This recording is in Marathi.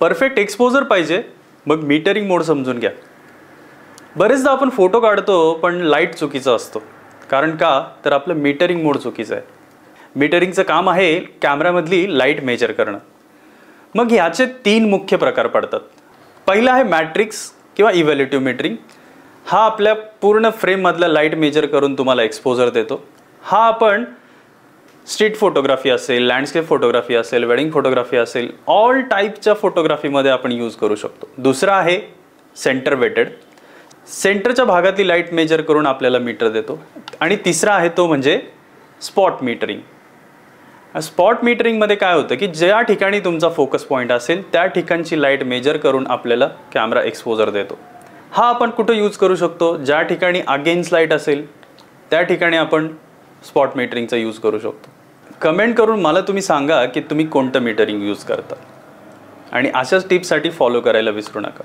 परफेक्ट एक्सपोजर पाहिजे, मग मीटरिंग मोड समजून घ्या. बरेचदा आपण फोटो काढतो पण लाईट चुकीचा असतो. कारण का तर आपलं मीटरिंग मोड चुकीचं आहे. मीटरिंगचं काम आहे कॅमेरामधली लाईट मेजर करणं. मग ह्याचे 3 मुख्य प्रकार पडतात. पहिला आहे मॅट्रिक्स किंवा इव्हॅल्युटिव्ह मीटरिंग. हा आपल्या पूर्ण फ्रेममधला लाईट मेजर करून तुम्हाला एक्सपोजर देतो. हा आपण स्ट्रीट फोटोग्राफी असेल, लँडस्केप फोटोग्राफी असेल, वेडिंग फोटोग्राफी असेल, ऑल टाईपच्या फोटोग्राफीमध्ये आपण यूज करू शकतो. दुसरा आहे सेंटर वेटेड. सेंटरच्या भागातली लाईट मेजर करून आपल्याला मीटर देतो. आणि तिसरा आहे तो म्हणजे स्पॉट मीटरिंग. स्पॉट मीटरिंगमध्ये काय होतं की ज्या ठिकाणी तुमचा फोकस पॉईंट असेल त्या ठिकाणची लाईट मेजर करून आपल्याला कॅमेरा एक्सपोजर देतो. हा आपण कुठं यूज करू शकतो, ज्या ठिकाणी अगेन्स्ट लाईट असेल त्या ठिकाणी आपण स्पॉट मीटरिंगचा यूज करू शकतो. कमेंट करून मला तुम्ही सांगा की तुम्ही कोणतं मीटरिंग यूज करता आणि अशाच टिप्ससाठी फॉलो करायला विसरू नका.